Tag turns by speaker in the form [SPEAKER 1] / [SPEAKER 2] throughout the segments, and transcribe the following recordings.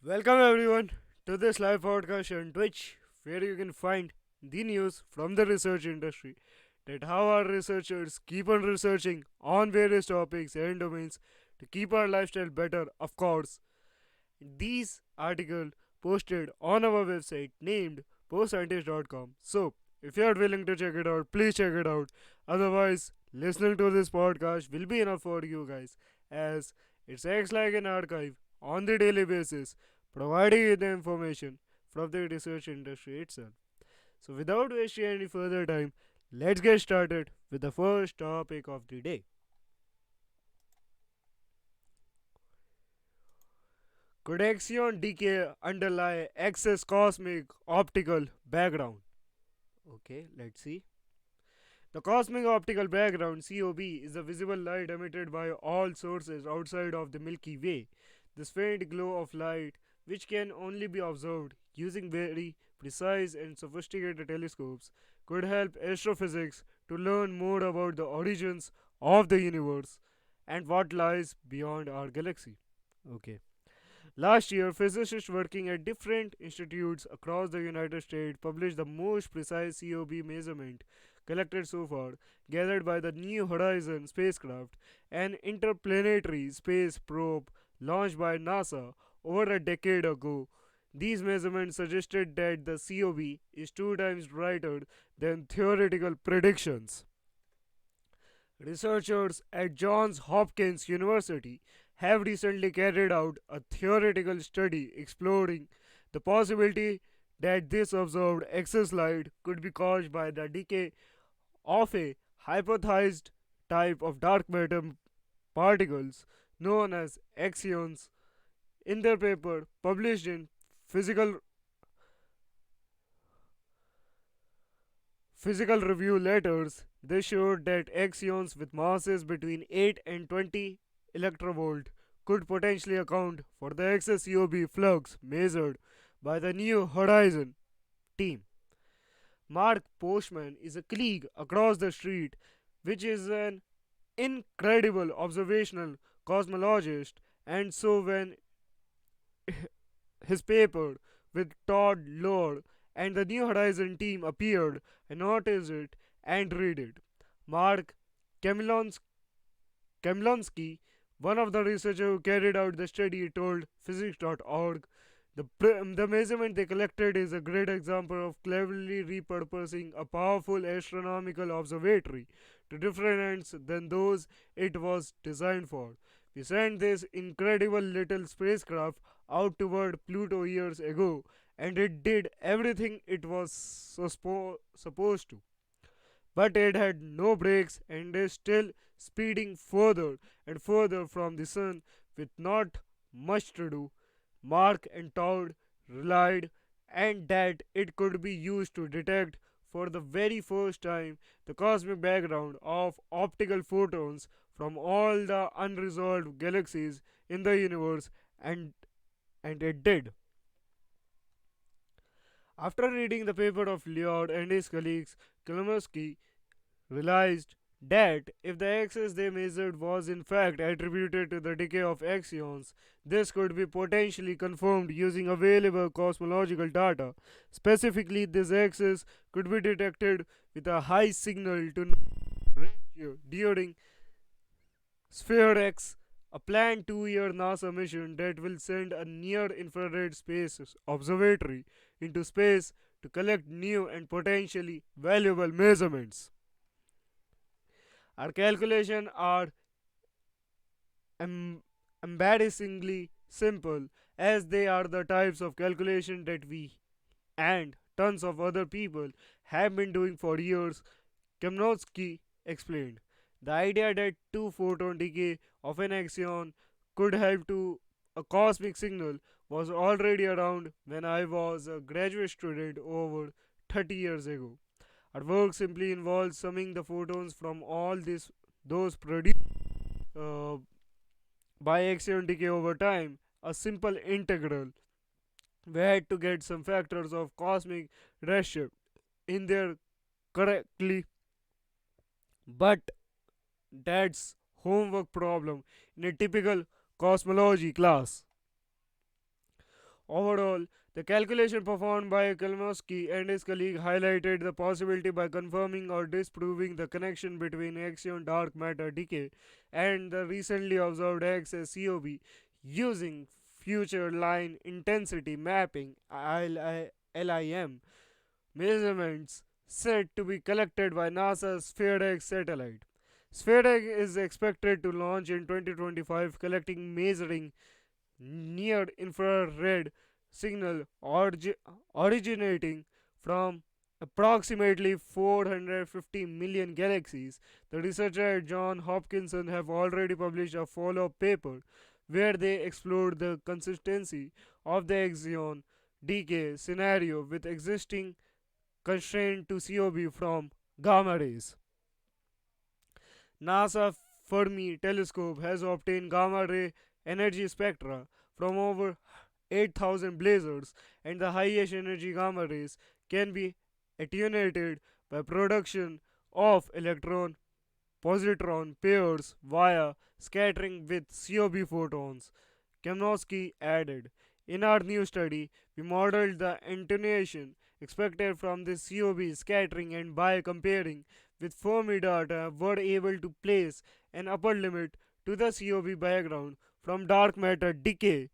[SPEAKER 1] Welcome everyone to this live podcast on Twitch, where you can find the news from the research industry, that how our researchers keep on researching on various topics and domains to keep our lifestyle better. Of course, these articles posted on our website named postscientist.com. So, if you are willing to check it out, please check it out. Otherwise, listening to this podcast will be enough for you guys, as it acts like an archive on the daily basis, providing you the information from the research industry itself. So, without wasting any further time, let's get started with the first topic of the day. Could axion decay underlie excess cosmic optical background? Okay, let's see. The cosmic optical background (COB) is the visible light emitted by all sources outside of the Milky Way. This faint glow of light, which can only be observed using very precise and sophisticated telescopes, could help astrophysics to learn more about the origins of the universe and what lies beyond our galaxy. Okay. Last year, physicists working at different institutes across the United States published the most precise COB measurement collected so far, gathered by the New Horizon spacecraft, an interplanetary space probe launched by NASA over a decade ago. These measurements suggested that the COB is two times brighter than theoretical predictions. Researchers at Johns Hopkins University have recently carried out a theoretical study exploring the possibility that this observed excess light could be caused by the decay of a hypothesized type of dark matter particles known as axions. In their paper published in Physical Physical Review Letters, they showed that axions with masses between 8 and 20 electrovolt could potentially account for the excess UV flux measured by the New Horizon team. Mark Postman is a colleague across the street, which is an incredible observational cosmologist, and so when his paper with Todd Lohr and the New Horizon team appeared, I noticed it and read it. Mark Kamilons- Kamlonsky, one of the researchers who carried out the study, told physics.org the measurement they collected is a great example of cleverly repurposing a powerful astronomical observatory to different ends than those it was designed for. We sent this incredible little spacecraft out toward Pluto years ago, and it did everything it was supposed to. But it had no brakes and is still speeding further and further from the sun with not much to do. Mark and Todd relied and that it could be used to detect for the very first time the cosmic background of optical photons from all the unresolved galaxies in the universe, and it did. After reading the paper of Lloyd and his colleagues, Kolomowski realized that if the axis they measured was in fact attributed to the decay of axions, this could be potentially confirmed using available cosmological data. Specifically, this axis could be detected with a high signal to noise ratio during Sphere X, a planned 2 year NASA mission that will send a near infrared space observatory into space to collect new and potentially valuable measurements. Our calculations are em- embarrassingly simple, as they are the types of calculation that we and tons of other people have been doing for years, Kamnowski explained. The idea that two photon decay of an axion could help to a cosmic signal was already around when I was a graduate student over 30 years ago. Our work simply involves summing the photons from all those produced uh, by axion decay over time, a simple integral. We had to get some factors of cosmic redshift in there correctly, but that's homework problem in a typical cosmology class. Overall, the calculation performed by Kalmowski and his colleague highlighted the possibility by confirming or disproving the connection between axion dark matter decay and the recently observed excess COB using future line intensity mapping LIM measurements said to be collected by NASA's SphereX satellite. SphereX is expected to launch in 2025, collecting measuring near infrared signal originating from approximately 450 million galaxies. The researchers at Johns Hopkins have already published a follow up paper where they explored the consistency of the axion decay scenario with existing constraint to COB from gamma rays. NASA Fermi telescope has obtained gamma ray energy spectra from over 8,000 blazars, and the highest energy gamma rays can be attenuated by production of electron positron pairs via scattering with COB photons. Kamnowski added, in our new study, we modeled the attenuation expected from this COB scattering, and by comparing with Fermi data were able to place an upper limit to the COB background from dark matter decay,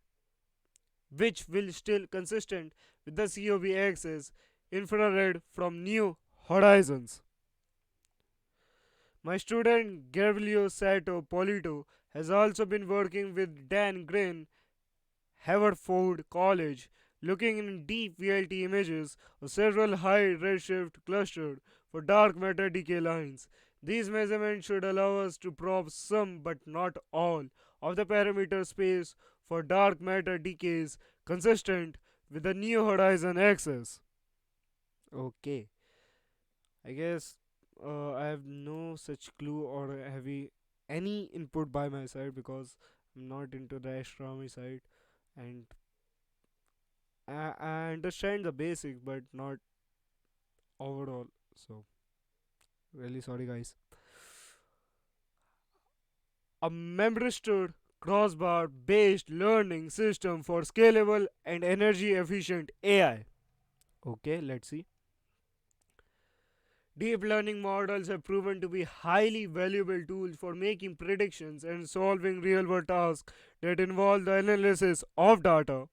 [SPEAKER 1] which will still consistent with the COB axis infrared from new horizons. My student Gabrielio Sato Polito has also been working with Dan Green, Haverford College, looking in deep VLT images of several high redshift clusters for dark matter decay lines. These measurements should allow us to probe some but not all of the parameter space for dark matter decays consistent with the New Horizon axis. Okay, I guess I have no such clue or heavy any input by my side because I'm not into the astronomy side, and I understand the basics but not overall. So really sorry, guys. A memristor crossbar based learning system for scalable and energy efficient AI. Okay, let's see. Deep learning models have proven to be highly valuable tools for making predictions and solving real world tasks that involve the analysis of data.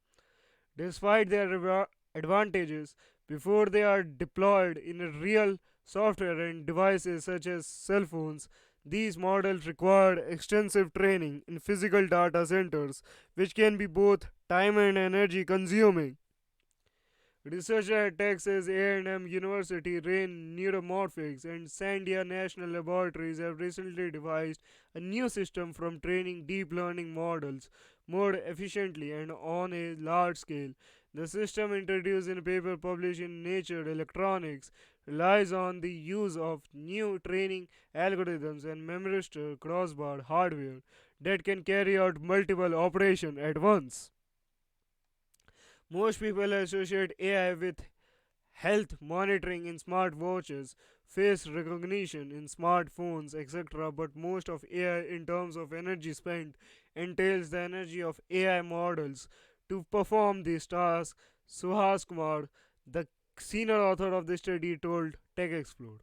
[SPEAKER 1] Despite their advantages, before they are deployed in a real software and devices such as cell phones, these models require extensive training in physical data centers, which can be both time and energy consuming. Researchers at Texas A&M University, Rain Neuromorphics, and Sandia National Laboratories have recently devised a new system for training deep learning models more efficiently and on a large scale. The system, introduced in a paper published in Nature Electronics, relies on the use of new training algorithms and memristor crossbar hardware that can carry out multiple operations at once. Most people associate AI with health monitoring in smartwatches, face recognition in smartphones, etc. But most of AI, in terms of energy spent, entails the energy of AI models to perform these tasks. Suhas Kumar, the senior author of the study, told TechExplode.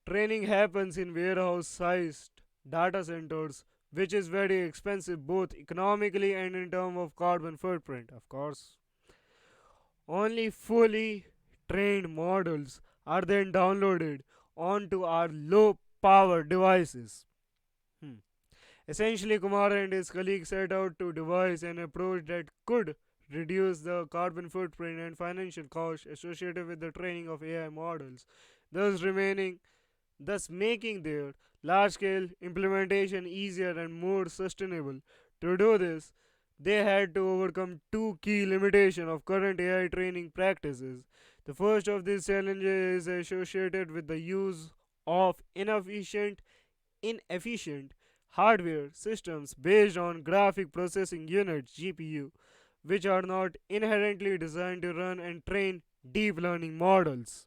[SPEAKER 1] Training happens in warehouse sized data centers, which is very expensive both economically and in terms of carbon footprint. Of course, only fully trained models are then downloaded onto our low power devices. Hmm. Essentially, Kumar and his colleagues set out to devise an approach that could reduce the carbon footprint and financial costs associated with the training of AI models, thus remaining thus making their large scale implementation easier and more sustainable. To do this, they had to overcome two key limitations of current AI training practices. The first of these challenges is associated with the use of inefficient hardware systems based on graphic processing units (GPU), which are not inherently designed to run and train deep learning models.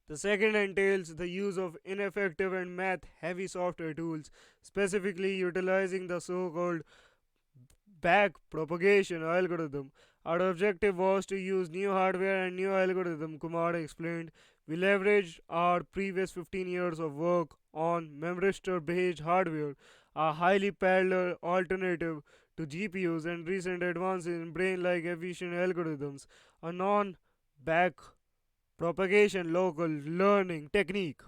[SPEAKER 1] The second entails the use of ineffective and math heavy software tools, specifically utilizing the so called back propagation algorithm. Our objective was to use new hardware and new algorithm, Kumar explained. We leveraged our previous 15 years of work on memristor based hardware, a highly parallel alternative to GPUs, and recent advances in brain like efficient algorithms, a non back propagation local learning technique.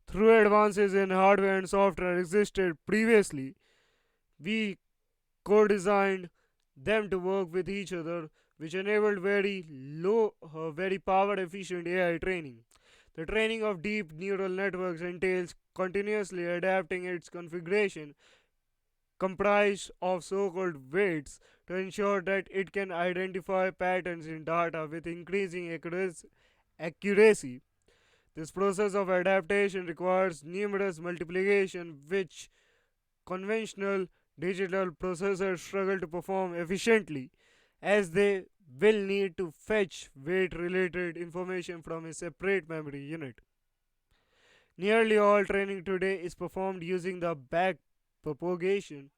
[SPEAKER 1] Through advances in hardware and software existed previously, we co-designed them to work with each other, which enabled very power efficient AI training. The training of deep neural networks entails continuously adapting its configuration, comprised of so-called weights, to ensure that it can identify patterns in data with increasing accuracy. This process of adaptation requires numerous multiplication, which conventional digital processors struggle to perform efficiently, as they will need to fetch weight related information from a separate memory unit. Nearly all training today is performed using the back propagation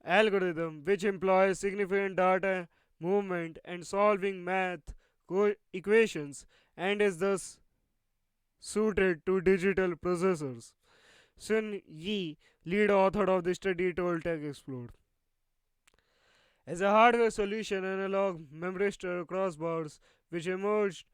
[SPEAKER 1] algorithm, which employs significant data movement and solving math equations and is thus suited to digital processors. Sun Yi, lead author of the study, told Tech Explode. As a hardware solution, analog memristor crossbars, which emerged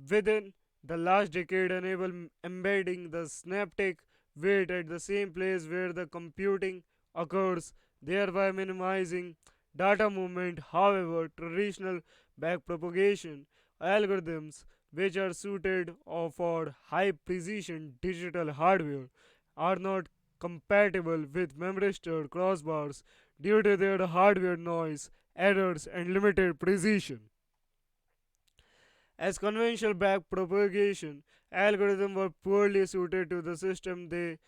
[SPEAKER 1] within the last decade, enable embedding the synaptic weight at the same place where the computing occurs, thereby minimizing data movement. However, traditional backpropagation algorithms, which are suited for high precision digital hardware, are not compatible with memristor crossbars due to their hardware noise, errors, and limited precision. As conventional backpropagation algorithms were poorly suited to the system they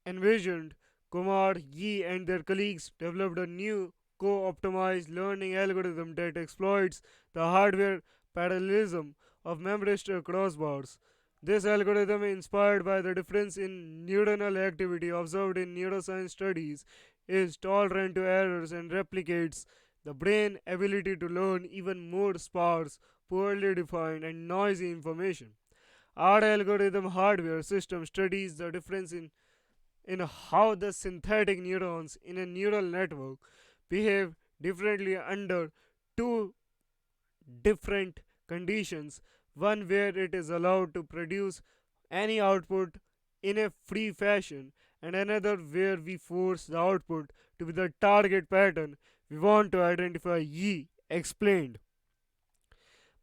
[SPEAKER 1] envisioned, Kumar, Yi, and their colleagues developed a new co-optimized learning algorithm that exploits the hardware parallelism of memristor crossbars. This algorithm, inspired by the difference in neuronal activity observed in neuroscience studies, is tolerant to errors and replicates the brain ability to learn even more sparse, poorly defined, and noisy information. Our algorithm hardware system studies the difference in how the synthetic neurons in a neural network behave differently under two different conditions, one where it is allowed to produce any output in a free fashion, and another where we force the output to be the target pattern we want to identify. Yi explained.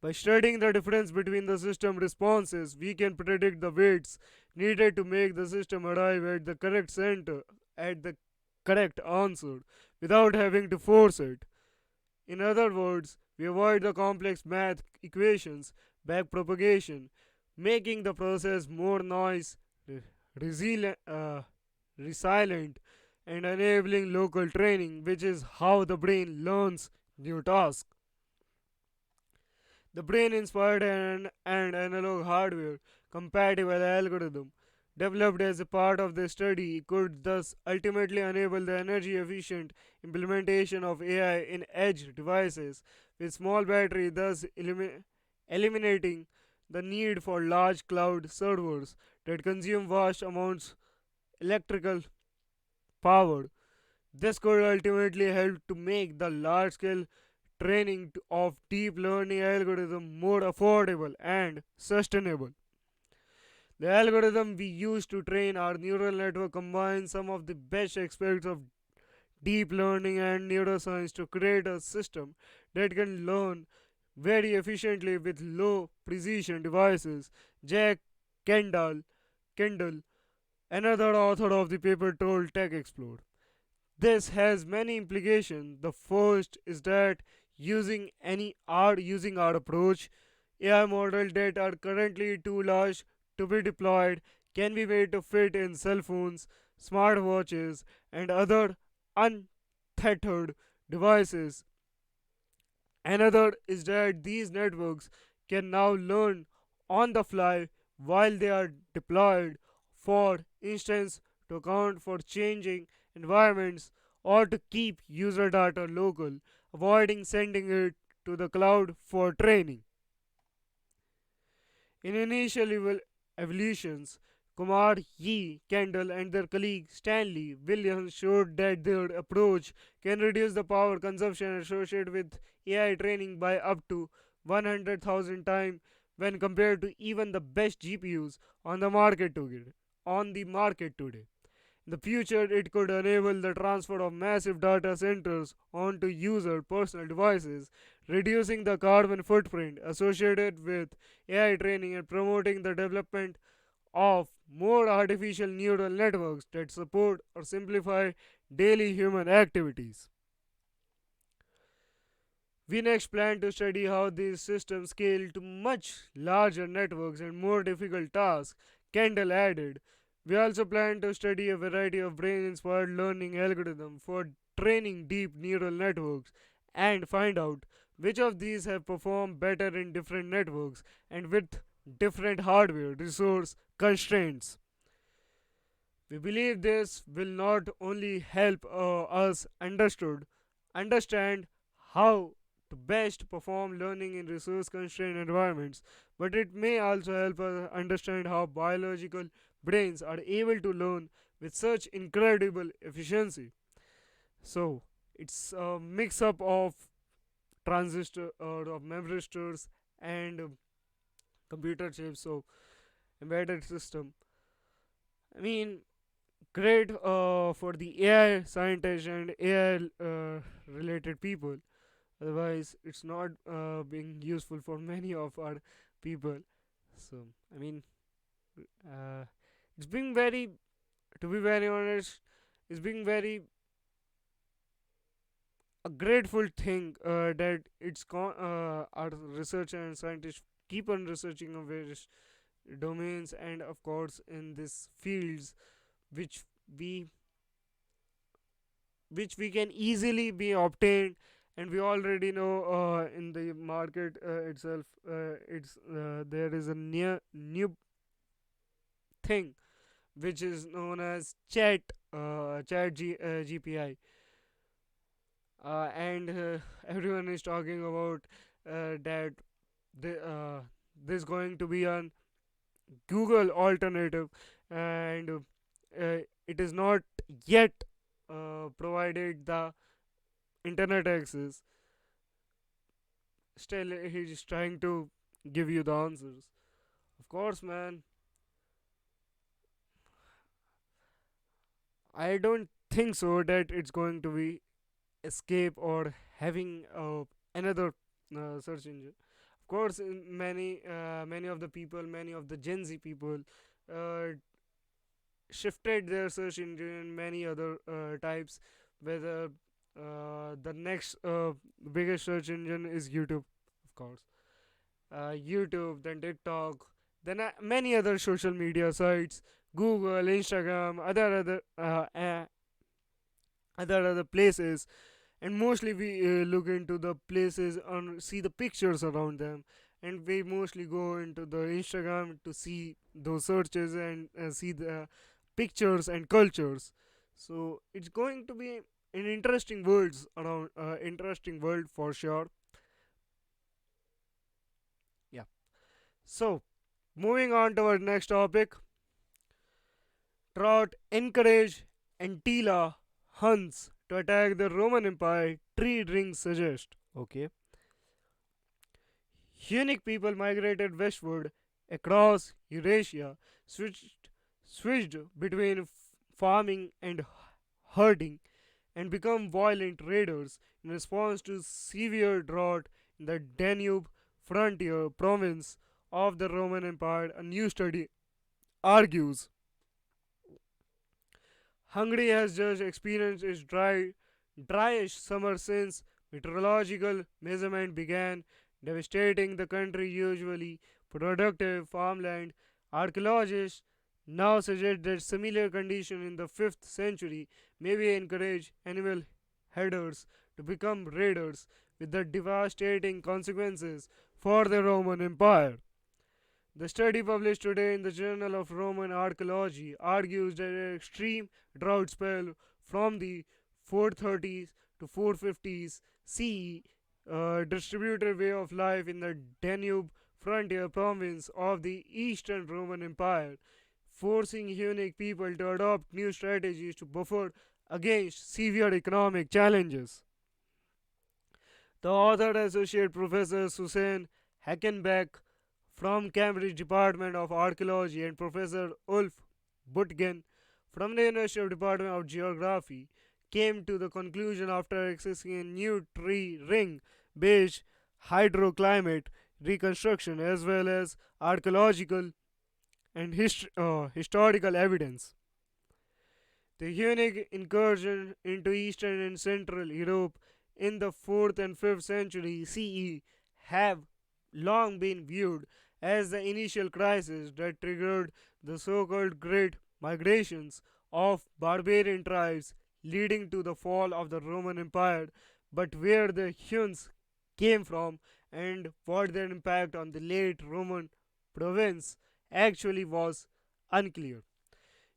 [SPEAKER 1] By studying the difference between the system responses, we can predict the weights needed to make the system arrive at the correct center, at the correct answer, without having to force it. In other words, we avoid the complex math equations, backpropagation, making the process more noise resilient, resilient, and enabling local training, which is how the brain learns new tasks. The brain inspired and analog hardware compatible algorithm developed as a part of the study could thus ultimately enable the energy efficient implementation of AI in edge devices with small battery, thus eliminating the need for large cloud servers that consume vast amounts electrical power. This could ultimately help to make the large scale training of deep learning algorithm more affordable and sustainable. The algorithm we use to train our neural network combines some of the best aspects of deep learning and neuroscience to create a system that can learn very efficiently with low precision devices. Jack Kendall, Kendall, another author of the paper, told Tech Explode. This has many implications. The first is that using our approach, AI models that are currently too large to be deployed can be made to fit in cell phones, smartwatches, and other untethered devices. Another is that these networks can now learn on the fly while they are deployed, for instance, to account for changing environments or to keep user data local, avoiding sending it to the cloud for training. In initial evolutions, Kumar, Yi, Kendall, and their colleague Stanley Williams showed that their approach can reduce the power consumption associated with AI training by up to 100,000 times when compared to even the best GPUs On the market today. In the future, it could enable the transfer of massive data centers onto user personal devices, reducing the carbon footprint associated with AI training and promoting the development of more artificial neural networks that support or simplify daily human activities. We next plan to study how these systems scale to much larger networks and more difficult tasks, Kendall added. We also plan to study a variety of brain inspired learning algorithms for training deep neural networks and find out which of these have performed better in different networks and with different hardware resource constraints. We believe this will not only help us understand how to best perform learning in resource constrained environments, but it may also help us understand how biological brains are able to learn with such incredible efficiency. So, it's a mix up of transistor or of memristors and computer chips, so embedded system. I mean, great for the AI scientists and AI related people. Otherwise, it's not being useful for many of our people. So, I mean, uh, it's being very, to be very honest, it's being very a grateful thing that our research and scientists keep on researching on various domains and, of course, in these fields which we we can easily be obtained, and we already know in the market itself it's there is a new thing which is known as gpi, and everyone is talking about that this going to be a Google alternative, and it is not yet provided the internet access. Still, he's trying to give you the answers. Of course, man, I don't think so that it's going to be escape or having another search engine. Of course, many of the people, many of the Gen Z people, uh, shifted their search engine and many other types. Whether the next biggest search engine is YouTube, of course. YouTube, then TikTok, then many other social media sites, Google, Instagram, other places, and mostly we look into the places and see the pictures around them, and we mostly go into the Instagram to see those searches and see the pictures and cultures. So it's going to be an interesting world for sure. Yeah. So moving on to our next topic, Trout encouraged Antilla Huns to attack the Roman Empire, tree rings suggest. Okay. Hunnic people migrated westward across Eurasia, switched between farming and herding, and become violent raiders in response to severe drought in the Danube frontier province of the Roman Empire. A new study argues Hungary has just experienced its dryish summer since meteorological measurement began, devastating the country usually productive farmland. Archaeologists now suggest that similar conditions in the 5th century maybe encourage animal herders to become raiders, with the devastating consequences for the Roman Empire. The study published today in the Journal of Roman Archaeology argues that an extreme drought spell from the 430s to 450s CE, distributed way of life in the Danube frontier province of the Eastern Roman Empire, forcing Hellenic people to adopt new strategies to buffer against severe economic challenges. The author associate professor Hussein Hackenbeck from Cambridge Department of Archaeology and Professor Ulf Butgen from the University Department of Geography came to the conclusion after accessing a new tree ring based hydroclimate reconstruction as well as archaeological and historical evidence. The Hunnic incursion into Eastern and Central Europe in the 4th and 5th century CE have long been viewed as the initial crisis that triggered the so called Great Migrations of barbarian tribes leading to the fall of the Roman Empire, but where the Huns came from and what their impact on the late Roman province actually was unclear.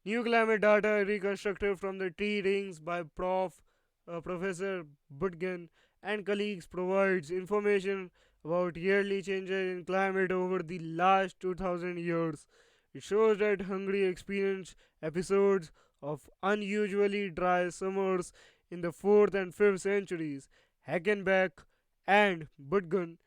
[SPEAKER 1] New climate data reconstructed from the tree rings by Professor Butgen and colleagues provides information about yearly changes in climate over the last 2000 years. It shows that Hungary experienced episodes of unusually dry summers in the 4th and 5th centuries. Hackenbeck and Butgen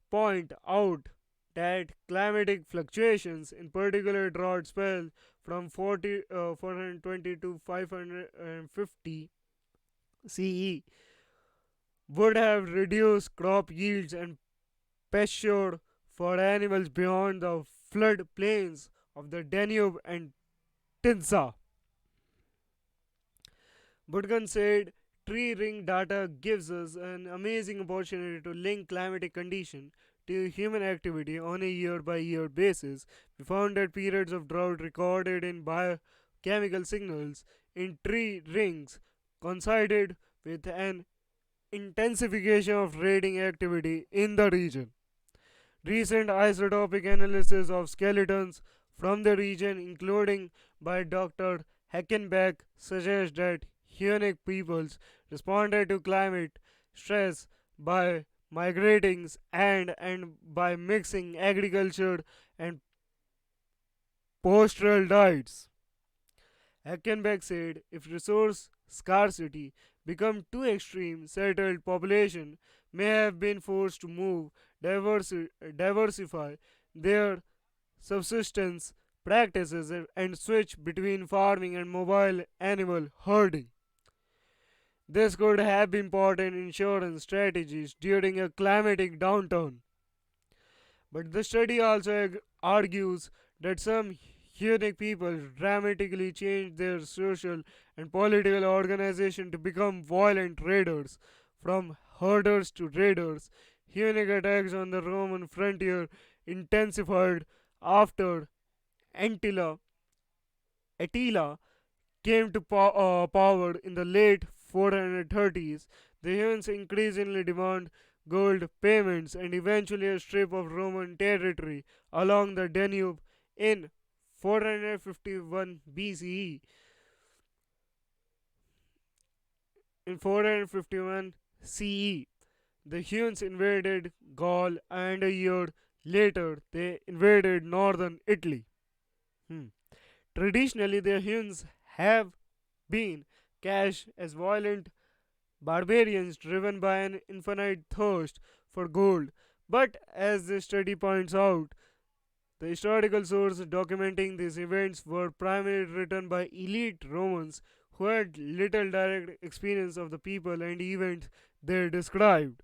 [SPEAKER 1] point out that climatic fluctuations, in particular drought spells from 420 to 550 CE, would have reduced crop yields and pasture for animals beyond the flood plains of the Danube and Tinsa. Budgan said, tree ring data gives us an amazing opportunity to link climatic condition to human activity on a year by year basis. We found that periods of drought recorded in biochemical signals in tree rings coincided with an intensification of raiding activity in the region. Recent isotopic analysis of skeletons from the region, including by Dr. Hackenbeck, suggests that Hunnic peoples responded to climate stress by migrating and by mixing agriculture and pastoral diets. Hackenbeck said if resource scarcity become too extreme, settled population may have been forced to move, diversify their subsistence practices and switch between farming and mobile animal herding. This could have been important insurance strategies during a climatic downturn. But the study also argues that some Hunnic people dramatically changed their social and political organization to become violent raiders. From herders to raiders, Hunnic attacks on the Roman frontier intensified after Antilla, Attila came to power in the late 430s. The Huns increasingly demand gold payments and eventually a strip of Roman territory along the Danube in 451 BCE. In 451 CE, the Huns invaded Gaul and a year later they invaded northern Italy. Hmm. Traditionally, the Huns have been cast as violent barbarians driven by an infinite thirst for gold. But as the study points out, the historical sources documenting these events were primarily written by elite Romans who had little direct experience of the people and events they described.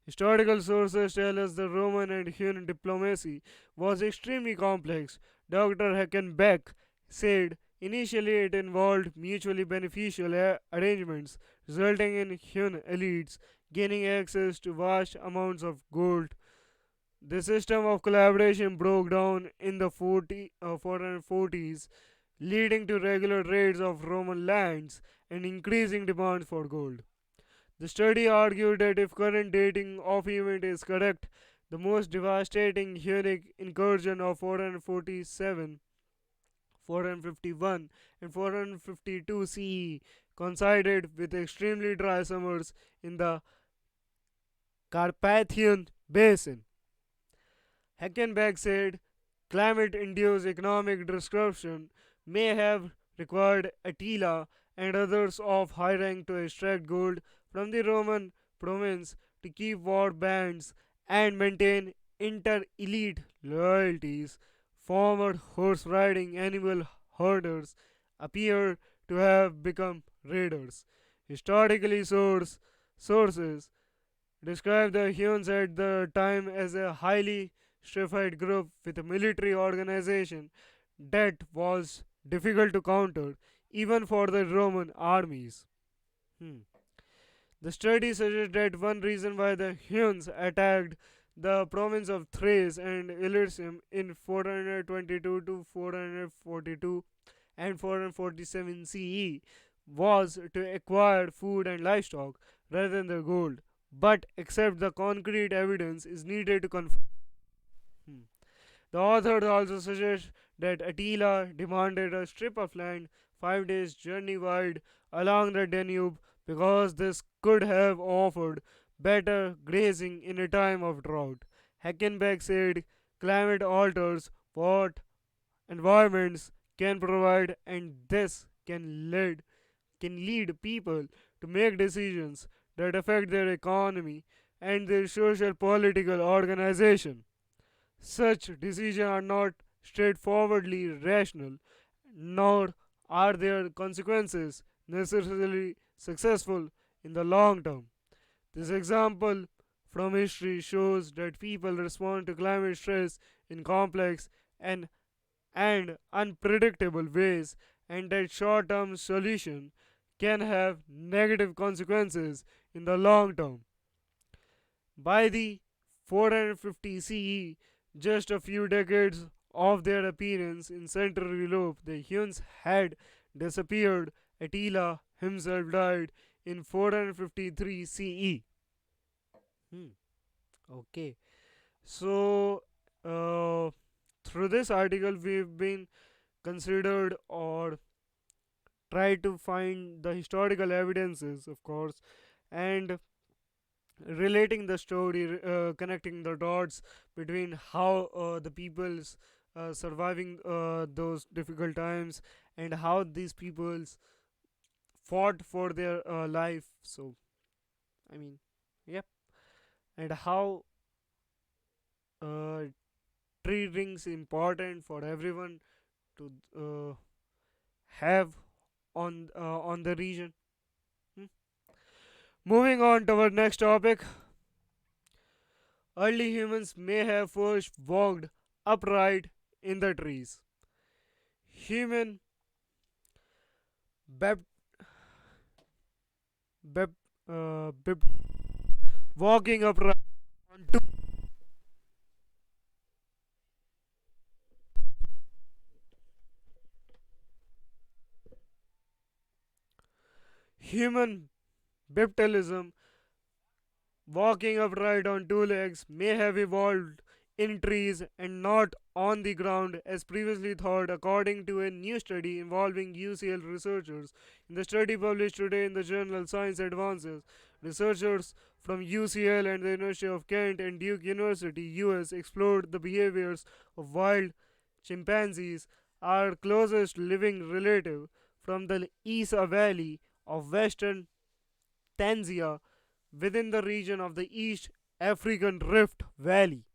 [SPEAKER 1] Historical sources tell us the Roman and Hun diplomacy was extremely complex. Dr. Hackenbeck said initially it involved mutually beneficial arrangements, resulting in Hun elites gaining access to vast amounts of gold. The system of collaboration broke down in the 440s, leading to regular raids of Roman lands and increasing demand for gold. The study argued that if current dating of event is correct, the most devastating Hunnic incursion of 447, 451, and 452 CE coincided with extremely dry summers in the Carpathian Basin. Heckenberg said climate induced economic disruption may have required Attila and others of high rank to extract gold from the Roman province to keep war bands and maintain inter elite loyalties. Former horse riding animal herders appear to have become raiders. Historically, sources described the Huns at the time as a highly stratified group with a military organization that was difficult to counter even for the Roman armies. Hmm. The study suggests that one reason why the Huns attacked the province of Thrace and Elysium in 422 to 442 and 447 CE was to acquire food and livestock rather than the gold, but except the concrete evidence is needed to confirm. Hmm. The authors also suggest that Attila demanded a strip of land 5 days' journey wide along the Danube because this could have offered better grazing in a time of drought. Hackenbeck said climate alters what environments can provide, and this can lead people to make decisions that affect their economy and their social political organization. Such decisions are not straightforwardly rational, nor are their consequences necessarily successful in the long term. This example from history shows that people respond to climate stress in complex and, and unpredictable ways, and that short term solution can have negative consequences in the long term. By the 450 CE, just a few decades of their appearance in Central Europe, the Huns had disappeared. Attila himself died in 453 CE. Hmm. Okay. So, uh, through this article, we've been considered or tried to find the historical evidences, of course, and relating the story, connecting the dots between how the people's surviving those difficult times and how these peoples fought for their life. So, I mean, yep, and how uh, tree rings important for everyone to have on the region. Hmm. Moving on to our next topic, early humans may have first walked upright in the trees. Human bep- bep- walking upright on two. Human bipedalism, walking upright on two legs, may have evolved in trees and not on the ground as previously thought, according to a new study involving UCL researchers. In the study published today in the journal Science Advances, researchers from UCL and the University of Kent and Duke University, US, explored the behaviors of wild chimpanzees, our closest living relative, from the Isa Valley of western Tanzania within the region of the East African Rift Valley.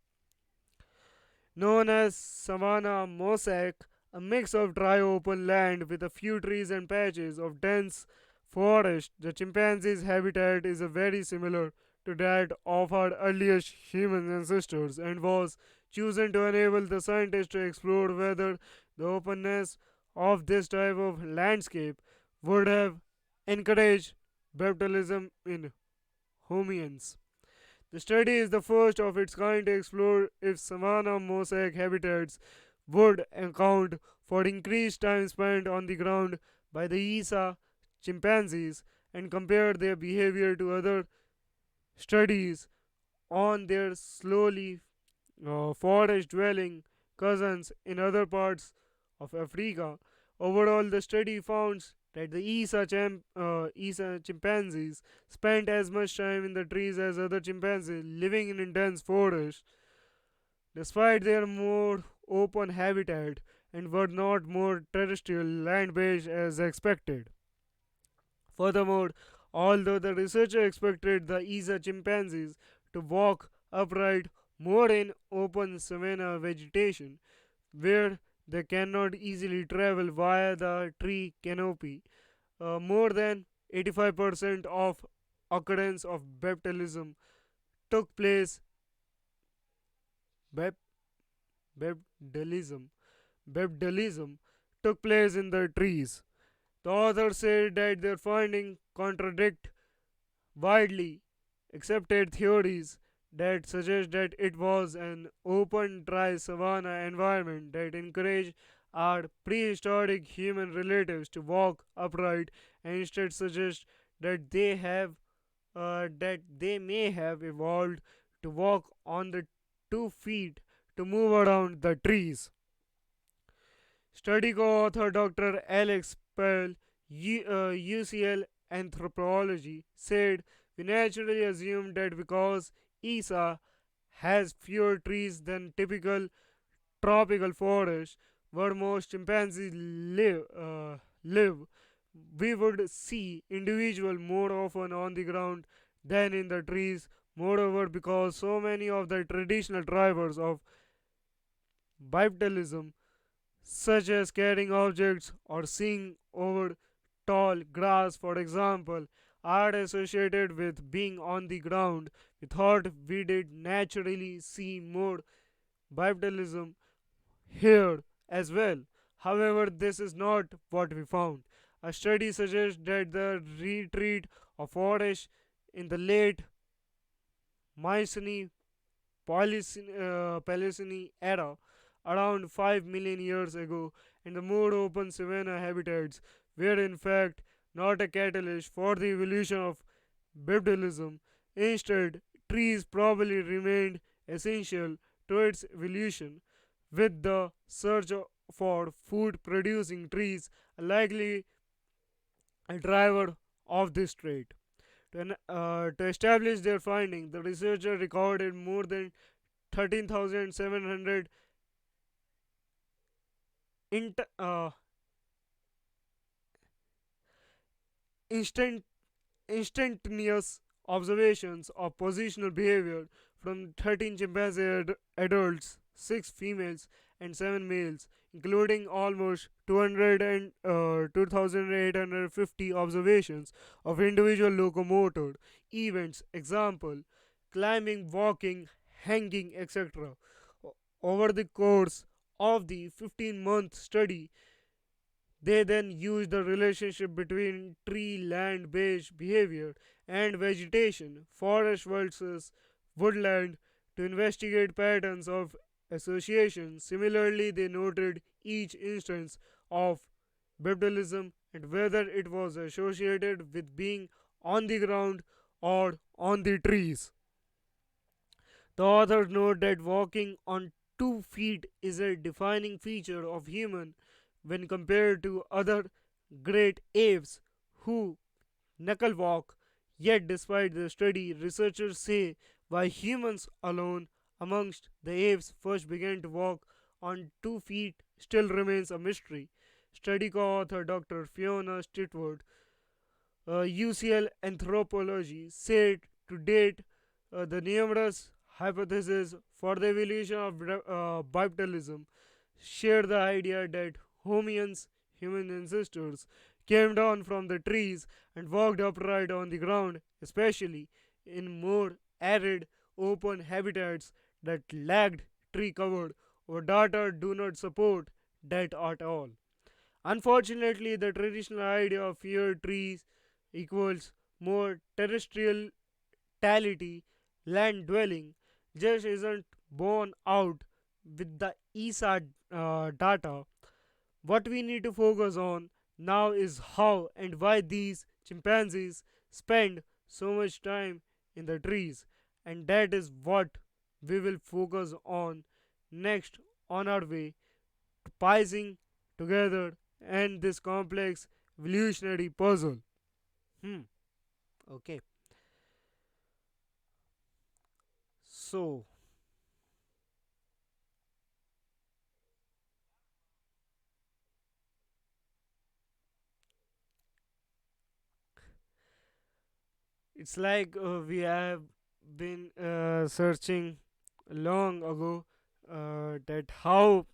[SPEAKER 1] Known as savanna mosaic, a mix of dry open land with a few trees and patches of dense forest, the chimpanzee's habitat is very similar to that of our earliest human ancestors and was chosen to enable the scientists to explore whether the openness of this type of landscape would have encouraged bipedalism in Homians. The study is the first of its kind to explore if savanna mosaic habitats would account for increased time spent on the ground by the Isa chimpanzees and compare their behavior to other studies on their slowly forest dwelling cousins in other parts of Africa. Overall, the study found that the Isa chimpanzees spent as much time in the trees as other chimpanzees living in dense forests, despite their more open habitat and were not more terrestrial land based as expected. Furthermore, although the researcher expected the Isa chimpanzees to walk upright more in open savanna vegetation, where they cannot easily travel via the tree canopy, more than 85% of occurrence of bipedalism took place bip- bipedalism bipedalism took place in the trees. The author said that their findings contradict widely accepted theories that suggest that it was an open dry savanna environment that encouraged our prehistoric human relatives to walk upright and instead suggest that they may have evolved to walk on the 2 feet to move around the trees. Study co-author Dr. Alex Pearl, UCL Anthropology, said we naturally assume that because ESA has fewer trees than typical tropical forests where most chimpanzees live, we would see individuals more often on the ground than in the trees. Moreover, because so many of the traditional drivers of bipedalism, such as carrying objects or seeing over tall grass, for example, are associated with being on the ground, we thought we did naturally see more bipedalism here as well. However, this is not what we found. A study suggests that the retreat of forests in the late Miocene Paleocene era, around 5 million years ago, and the more open savanna habitats were in fact not a catalyst for the evolution of bipedalism. Instead, trees probably remained essential to its evolution, with the search for food producing trees a likely driver of this trait. To establish their finding, the researcher recorded more than 13,700 int- uh, instant instantaneous observations of positional behavior from 13 chimpanzee adults, 6 females, and 7 males, including almost 200 and 2,850 observations of individual locomotor events, example, climbing, walking, hanging, etc. Over the course of the 15-month study, they then use the relationship between tree land based behavior and vegetation, forest versus woodland, to investigate patterns of association. Similarly, they noted each instance of bipedalism and whether it was associated with being on the ground or on the trees. The authors note that walking on 2 feet is a defining feature of human when compared to other great apes who knuckle walk. Yet, despite the study, researchers say why humans alone amongst the apes first began to walk on 2 feet still remains a mystery. Study co author Dr. Fiona Stitwood, UCL Anthropology, said to date the numerous hypotheses for the evolution of bipedalism share the idea that Homians, human ancestors, came down from the trees and walked upright on the ground, especially in more arid, open habitats that lacked tree cover. Our data do not support that at all. Unfortunately, the traditional idea of fewer trees equals more terrestriality, land dwelling, just isn't borne out with the ESA data. What we need to focus on now is how and why these chimpanzees spend so much time in the trees, and that is what we will focus on next on our way to piecing together and this complex evolutionary puzzle. Hmm. Okay. So it's like we have been searching long ago that how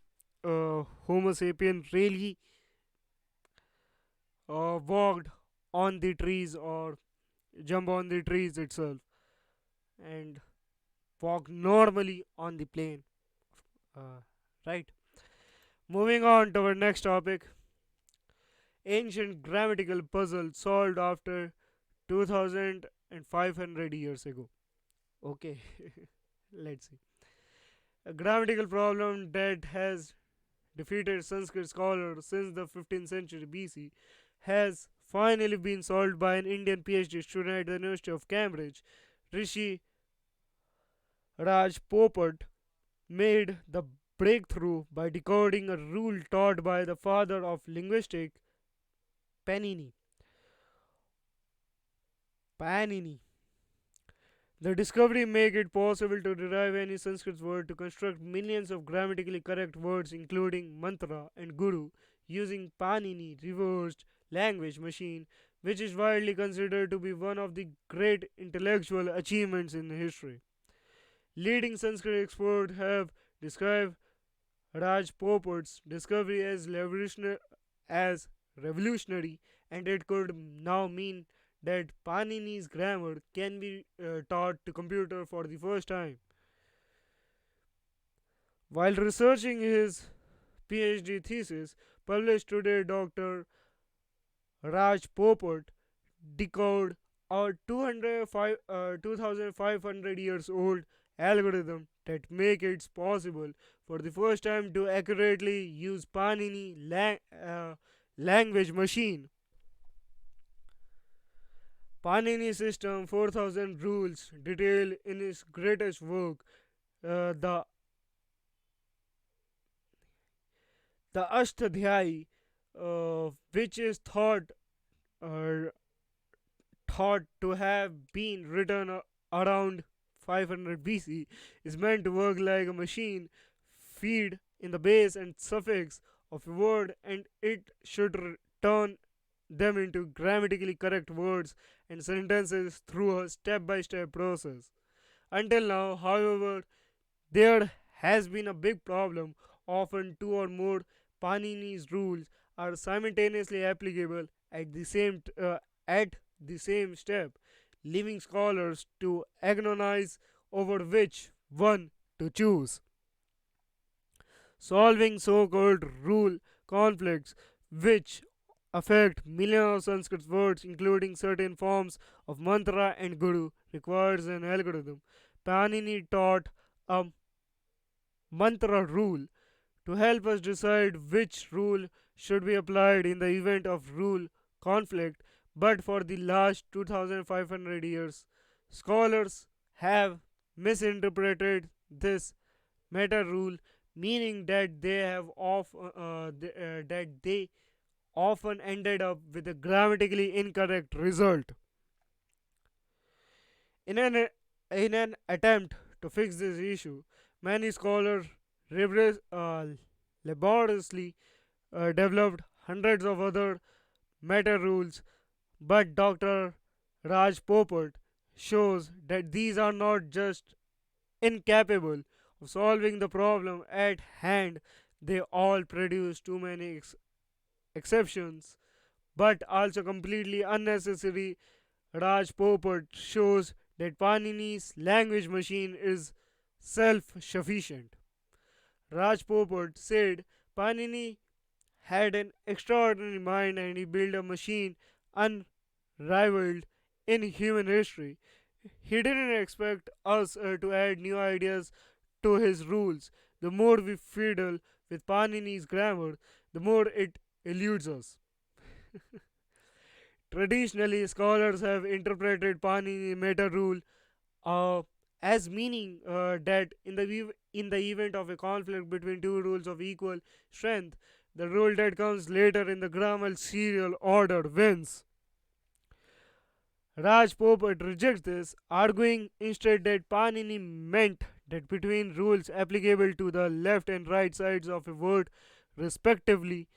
[SPEAKER 1] Homo sapien really walked on the trees or jump on the trees itself and walk normally on the plane. Right. Moving on to our next topic, ancient grammatical puzzle solved after 2500 years ago. Okay, let's see. A grammatical problem that has defeated Sanskrit scholars since the 15th century BC has finally been solved by an Indian PhD student at the University of Cambridge. Rishi Raj Popat made the breakthrough by decoding a rule taught by the father of linguistics, Panini. Panini. The discovery made it possible to derive any Sanskrit word to construct millions of grammatically correct words including mantra and guru using Panini reversed language machine, which is widely considered to be one of the great intellectual achievements in history. Leading Sanskrit experts have described Raj Popat's discovery as revolutionary, and it could now mean that Panini's grammar can be taught to computer for the first time. While researching his PhD thesis published today, Dr. Raj Popat decoded a 2500 years old algorithm that make it possible for the first time to accurately use language machine. Panini system 4000 rules detailed in his greatest work, the Ashtadhyayi, which is uh, thought to have been written around 500 BC, is meant to work like a machine, feed in the base and suffix of a word, and it should turn them into grammatically correct words and sentences through a step by step process. Until now, however, there has been a big problem. Often, two or more Panini's rules are simultaneously applicable at the same step, leaving scholars to agonize over which one to choose. Solving so-called rule conflicts, which affect millions of Sanskrit words, including certain forms of mantra and guru, requires an algorithm. Panini taught a mantra rule to help us decide which rule should be applied in the event of rule conflict, but for the last 2500 years, scholars have misinterpreted this meta rule, meaning that that they often ended up with a grammatically incorrect result. In an attempt to fix this issue, many scholars laboriously developed hundreds of other meta rules, but Dr. Raj Popat shows that these are not just incapable of solving the problem at hand, they all produce too many exceptions, but also completely unnecessary. Raj Popat shows that Panini's language machine is self sufficient. Raj Popat said Panini had an extraordinary mind and he built a machine unrivaled in human history. He didn't expect us to add new ideas to his rules. The more we fiddle with Panini's grammar, the more it eludes us. Traditionally, scholars have interpreted Panini meta rule uh, as meaning that in the event of a conflict between two rules of equal strength, The rule that comes later in the grammar serial order wins. Raj Popat rejects this, arguing instead that Panini meant that between rules applicable to the left and right sides of a word, respectively,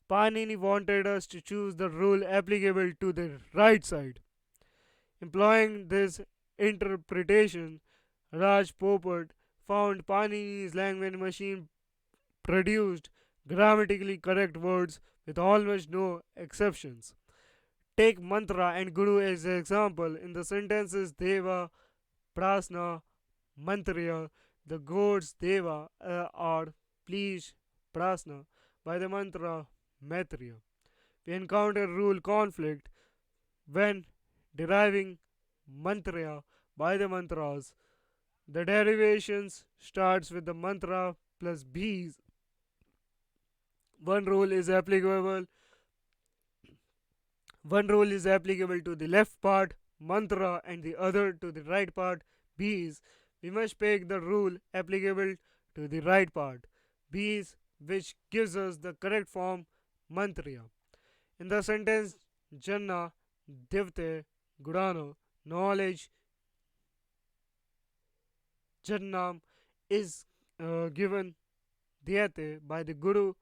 [SPEAKER 1] Panini wanted us to choose the rule applicable to the right side. Employing this interpretation, Raj Popat found Panini's language machine produced grammatically correct words with almost no exceptions. Take mantra and guru as an example. In the sentences Deva, Prasna, Mantriya, the gods Deva are pleased, Prasna, by the mantra Maitriya. We encounter rule conflict when deriving Mantriya by the mantras. The derivations starts with the mantra plus bees. One rule is applicable One rule is applicable to the left part, mantra, and the other to the right part, bees. We must pick the rule applicable to the right part, bees, which gives us the correct form, mantriya. In the sentence, Janna, Divte, Gurano, knowledge, Jannam, is given Dhyate by the Guru,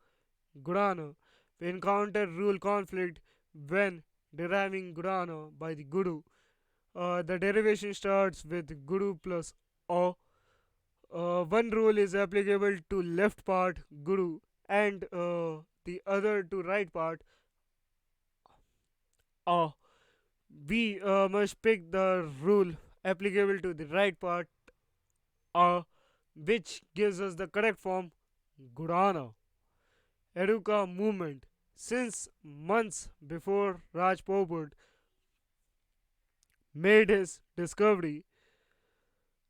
[SPEAKER 1] Gurana. We encounter rule conflict when deriving Gurana by the Guru. The derivation starts with Guru plus O. One rule is applicable to left part Guru and the other to right part O. We must pick the rule applicable to the right part O, which gives us the correct form Gurana. Eruka movement. Since months before Raj Popat made his discovery,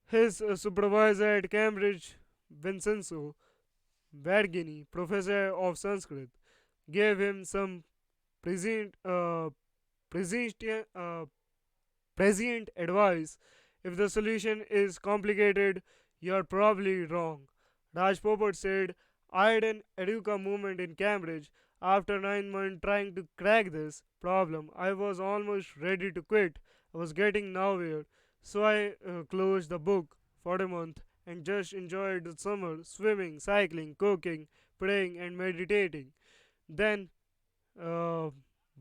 [SPEAKER 1] his supervisor at Cambridge, Vincenzo Varghini, professor of Sanskrit, gave him some prescient, prescient, uh, prescient advice. If the solution is complicated, you are probably wrong. Raj Popat said, I had an Educa movement in Cambridge. After 9 months trying to crack this problem, I was almost ready to quit. I was getting nowhere. So I closed the book for a month and just enjoyed the summer swimming, cycling, cooking, praying, and meditating. Then uh,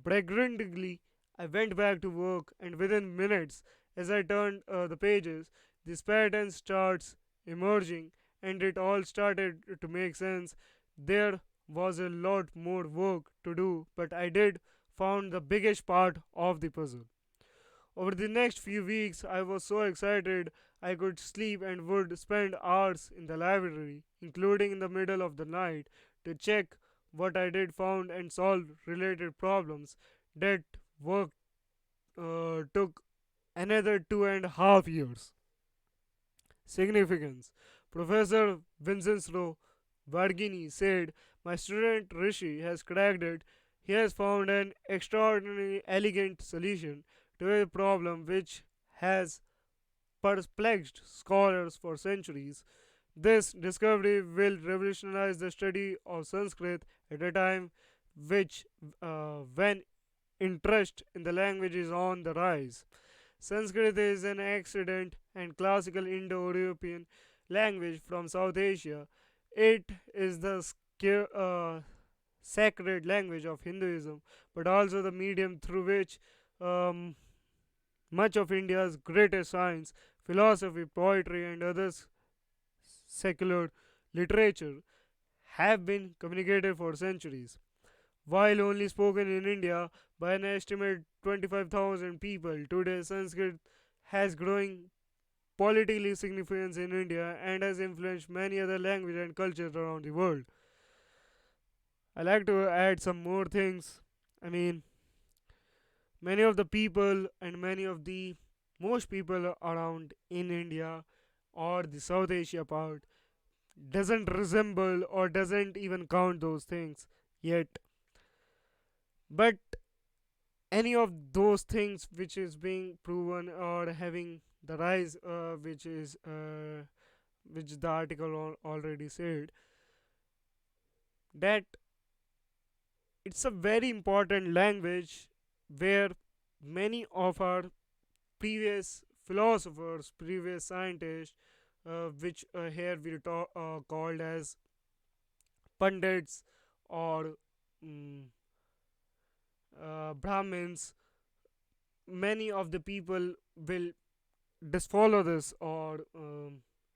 [SPEAKER 1] begrudgingly, I went back to work, and within minutes, as I turned the pages, this pattern starts emerging, and it all started to make sense. There was a lot more work to do, but I did found the biggest part of the puzzle. Over the next few weeks, I was so excited I could sleep and would spend hours in the library, including in the middle of the night, to check what I did found and solve related problems. That work took another 2.5 years. Significance. Professor Vincenzo Varghini said, my student Rishi has cracked it. He has found an extraordinarily elegant solution to a problem which has perplexed scholars for centuries. This discovery will revolutionize the study of Sanskrit at a time which, when interest in the language is on the rise. Sanskrit is an accident and classical Indo European language from South Asia. It is the sacred language of Hinduism, but also the medium through which um, much of India's greatest science, philosophy, poetry, and other secular literature have been communicated for centuries. While only spoken in India by an estimated 25,000 people, today Sanskrit has growing politically significance in India and has influenced many other languages and cultures around the world. I like to add some more things. I mean, many of the people and many of the most people around in India or the South Asia part doesn't resemble or doesn't even count those things yet. But any of those things which is being proven or having the rise which the article already said, that It's a very important language where many of our previous philosophers, previous scientists, which here we called as pundits or mm, Brahmins, many of the people will disfollow this or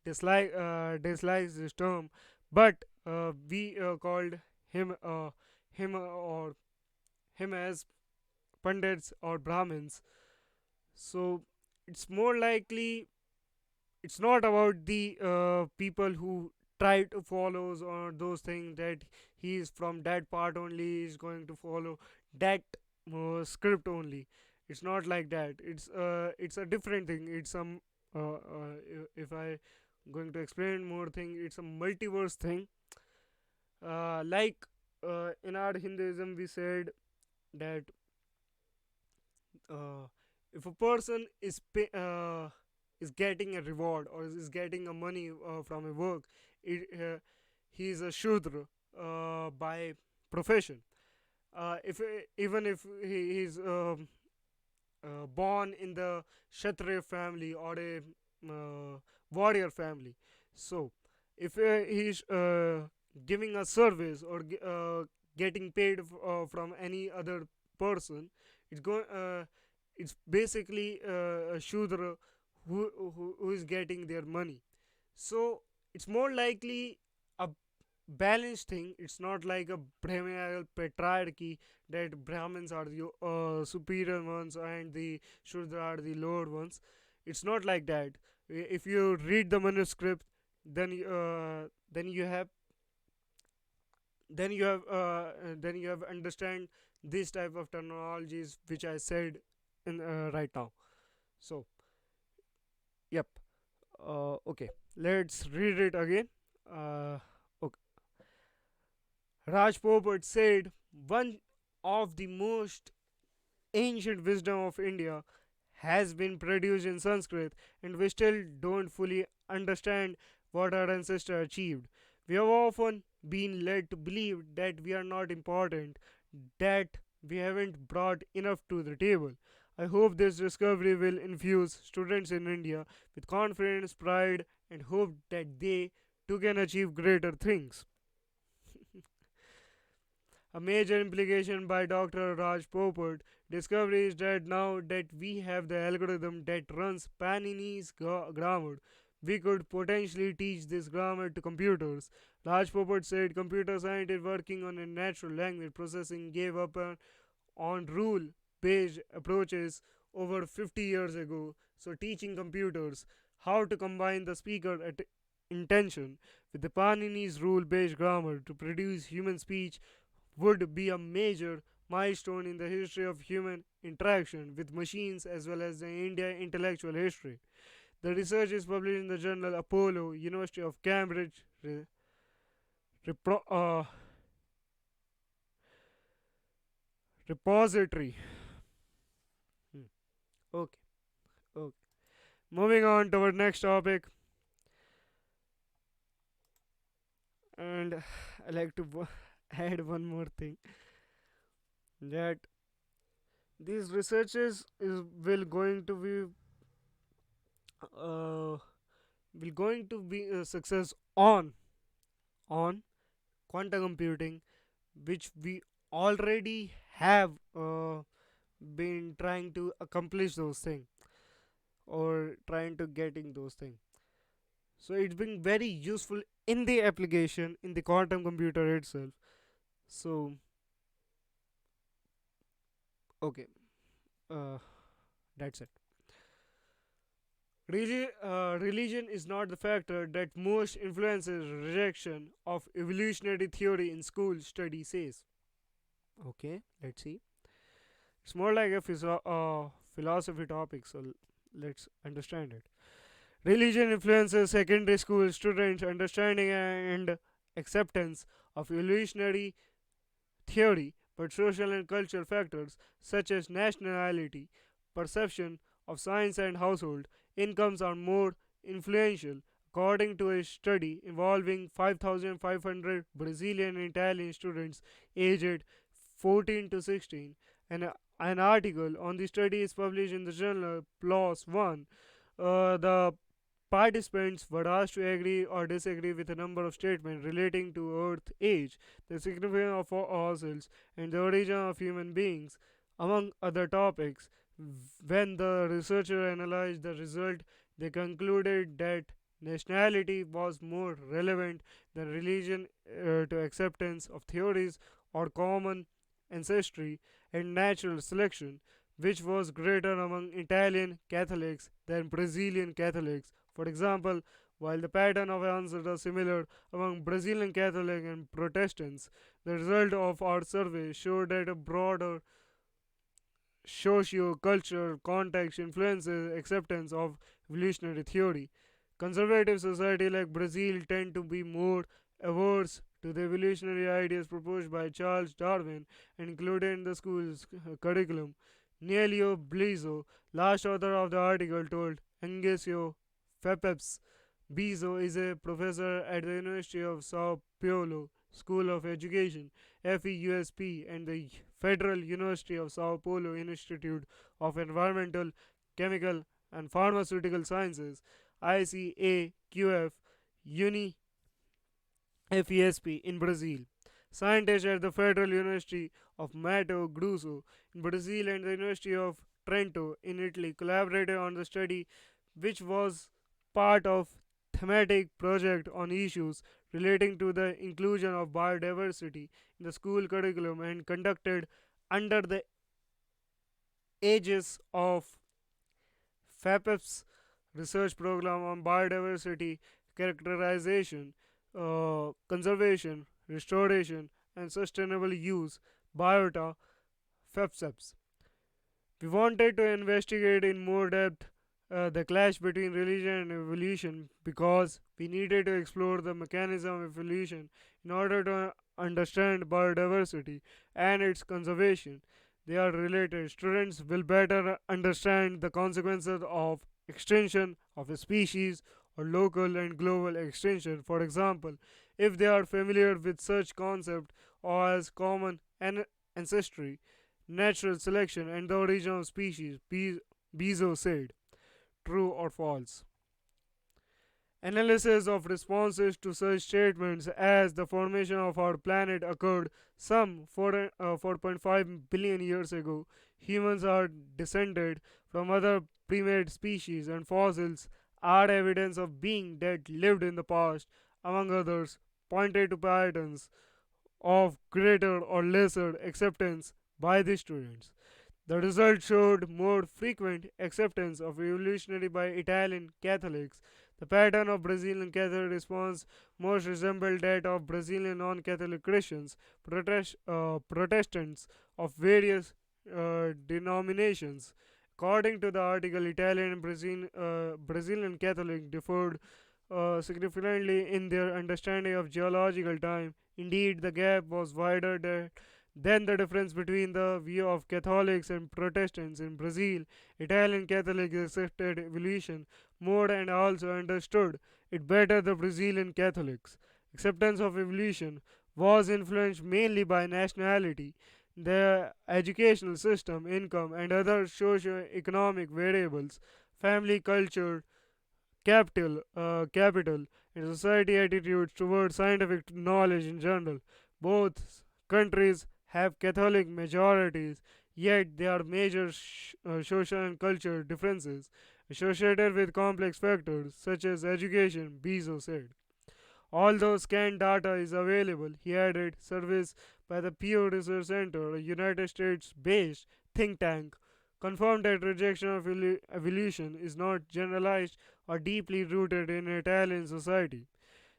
[SPEAKER 1] dislike this term, but we called him or him as pundits or Brahmins. So it's more likely it's not about the people who try to follow or those things that he is from that part only is going to follow that script only. It's not like that. It's a different thing. It's some if I going to explain more thing, it's a multiverse thing. Like in our Hinduism we said that uh, if a person is getting a reward or is getting a money from a work, he is a shudra by profession. If even if he is born in the Kshatriya family or a warrior family, so if he is giving a service or getting paid from any other person, it's going it's basically a shudra who is getting their money. So it's more likely a balanced thing. It's not like a Brahminical patriarchy that Brahmins are the superior ones and the Shudra are the lower ones. It's not like that. If you read the manuscript, then you have then you have understand this type of terminologies which I said in right now. So yep. Okay, let's read it again. Okay. Raj Popat said, one of the most ancient wisdom of India has been produced in Sanskrit, and we still don't fully understand what our ancestors achieved. We have often been led to believe that we are not important, that we haven't brought enough to the table. I hope this discovery will infuse students in India with confidence, pride, and hope that they too can achieve greater things. A major implication by Dr. Raj Popat discovery is that now that we have the algorithm that runs Panini's grammar, we could potentially teach this grammar to computers. Raj Popat said computer scientists working on a natural language processing gave up on rule based approaches over 50 years ago. So, teaching computers how to combine the speaker intention with the Panini's rule based grammar to produce human speech would be a major milestone in the history of human interaction with machines as well as the India intellectual history. The research is published in the journal Apollo, University of Cambridge repro- uh, repository. Hmm. Okay, okay. Moving on to our next topic, and I like to add one more thing that these researches will going to be uh, a success on quantum computing, which we already have been trying to accomplish those things or trying to getting those things. So it's been very useful in the application in the quantum computer itself. So okay, uh, that's it. Religion is not the factor that most influences rejection of evolutionary theory in school study says. Okay, let's see. It's more like a philosophy topic, so let's understand it. Religion influences secondary school students' understanding and acceptance of evolutionary theory, but social and cultural factors such as nationality, perception of science, and household incomes are more influential. According to a study involving 5,500 Brazilian and Italian students aged 14 to 16. An article on the study is published in the journal PLOS 1. The participants were asked to agree or disagree with a number of statements relating to Earth age, the significance of fossils, and the origin of human beings, among other topics. When the researcher analyzed the result, they concluded that nationality was more relevant than religion to acceptance of theories or common ancestry and natural selection, which was greater among Italian Catholics than Brazilian Catholics. For example, while the pattern of answers are similar among Brazilian Catholic and Protestants, the result of our survey showed that a broader socio-cultural context influences acceptance of evolutionary theory. Conservative societies like Brazil tend to be more averse to the evolutionary ideas proposed by Charles Darwin and included in the school's curriculum. Nelio Blizzo, last author of the article, told Angesio Fepeps Bizo is a professor at the University of Sao Paulo School of Education (FEUSP) and the Federal University of Sao Paulo Institute of Environmental, Chemical and Pharmaceutical Sciences ICAQF Uni FESP in Brazil. Scientists at the Federal University of Mato Grosso in Brazil and the University of Trento in Italy collaborated on the study, which was part of thematic project on issues relating to the inclusion of biodiversity in the school curriculum and conducted under the aegis of FAPEP's research program on biodiversity characterization, conservation, restoration, and sustainable use, biota FEPSEPS. We wanted to investigate in more depth the clash between religion and evolution because we needed to explore the mechanism of evolution in order to understand biodiversity and its conservation. They are related. Students will better understand the consequences of extinction of a species or local and global extinction. For example, if they are familiar with such concepts as common ancestry, natural selection, and the origin of species, Bezo said. True or false? Analysis of responses to such statements as the formation of our planet occurred some 4.5 billion years ago. Humans are descended from other primate species, and fossils are evidence of being that lived in the past, among others, pointed to patterns of greater or lesser acceptance by the students. The result showed more frequent acceptance of evolutionary by Italian Catholics. The pattern of Brazilian Catholic response most resembled that of Brazilian non Catholic Christians, Protestants of various denominations. According to the article, Italian and Brazilian Catholic differed significantly in their understanding of geological time. Indeed, the gap was wider than the difference between the view of Catholics and Protestants in Brazil. Italian Catholics accepted evolution more and also understood it better than Brazilian Catholics. Acceptance of evolution was influenced mainly by nationality, the educational system, income, and other socio-economic variables, family culture, capital, and society attitudes towards scientific knowledge in general. Both countries have Catholic majorities, yet there are major social and cultural differences associated with complex factors such as education, Bezos said. Although scanned data is available, he added, service by the Pew Research Center, a United States based think tank, confirmed that rejection of evolution is not generalized or deeply rooted in Italian society.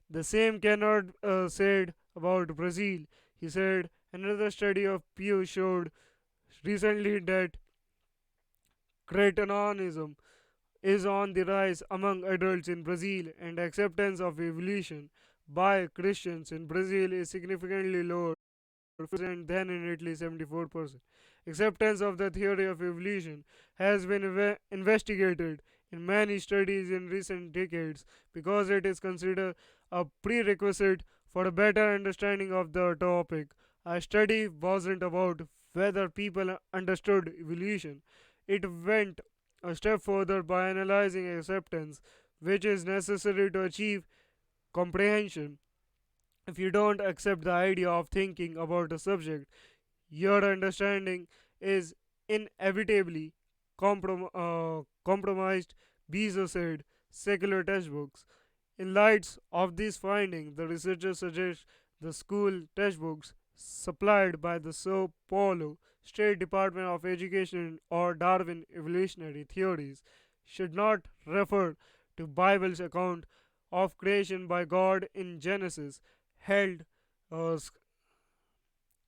[SPEAKER 1] The same cannot said about Brazil. He said another study of Pew showed recently that cretinism is on the rise among adults in Brazil, and acceptance of evolution by Christians in Brazil is significantly lower than in Italy 74%. Acceptance of the theory of evolution has been investigated in many studies in recent decades because it is considered a prerequisite for a better understanding of the topic. A study wasn't about whether people understood evolution, it went a step further by analyzing acceptance, which is necessary to achieve comprehension. If you don't accept the idea of thinking about a subject, your understanding is inevitably compromised, Bezo said. Secular textbooks. In light of this finding, the researchers suggest the school textbooks supplied by the Sao Paulo State Department of Education or Darwin evolutionary theories should not refer to Bible's account of creation by God in Genesis, held as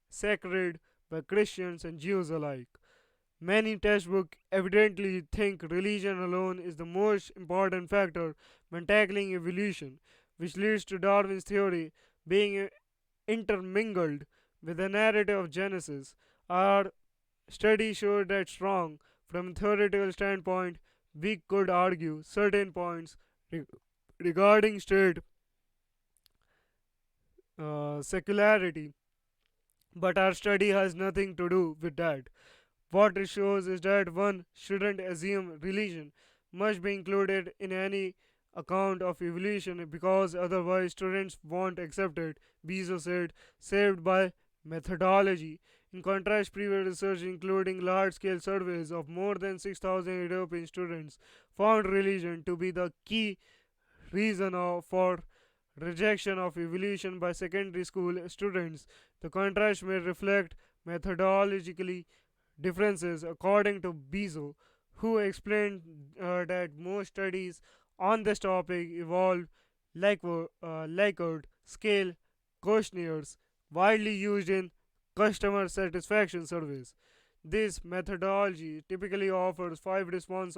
[SPEAKER 1] sacred by Christians and Jews alike. Many textbooks evidently think religion alone is the most important factor when tackling evolution, which leads to Darwin's theory being intermingled with the narrative of Genesis. Our study showed that strong. From a theoretical standpoint, we could argue certain points re- regarding state secularity, but our study has nothing to do with that. What it shows is that one shouldn't assume religion must be included in any account of evolution because otherwise students won't accept it. Bezo said, saved by methodology. In contrast, previous research, including large scale surveys of more than 6,000 European students, found religion to be the key reason for rejection of evolution by secondary school students. The contrast may reflect methodologically differences, according to Bezo, who explained that most studies on this topic involve Likert scale questionnaires widely used in customer satisfaction surveys. This methodology typically offers five response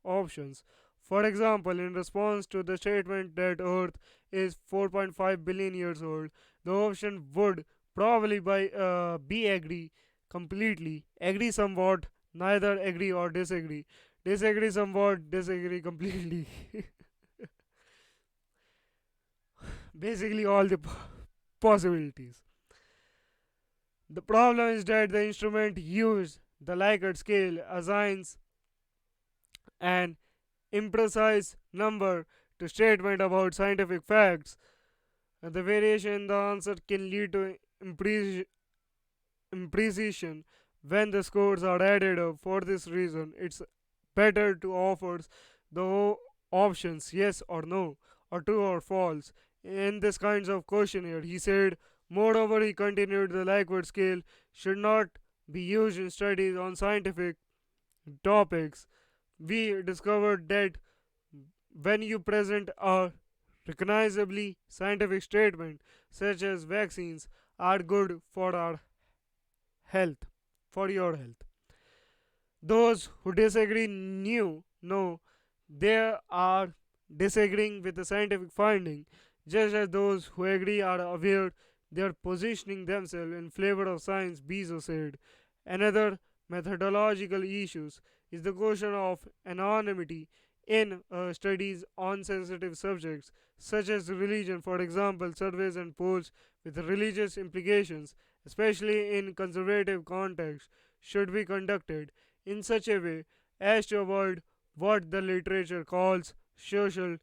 [SPEAKER 1] options. For example, in response to the statement that Earth is 4.5 billion years old, the option would probably be agree completely, agree somewhat, neither agree or disagree, disagree somewhat, disagree completely. Basically, all the possibilities. The problem is that the instrument used, the Likert scale, assigns an imprecise number to statement about scientific facts, and the variation in the answer can lead to imprecision when the scores are added up. For this reason, it's better to offer the options yes or no, or true or false in this kinds of questionnaire, he said. Moreover, he continued, the Likert scale should not be used in studies on scientific topics. We discovered that when you present a recognizably scientific statement, such as vaccines are good for our health, for your health, those who disagree know they are disagreeing with the scientific finding, just as those who agree are aware they are positioning themselves in favor of science, Bezo said. Another methodological issue is the question of anonymity in studies on sensitive subjects, such as religion. For example, surveys and polls with religious implications, especially in conservative contexts, should be conducted in such a way as to avoid what the literature calls social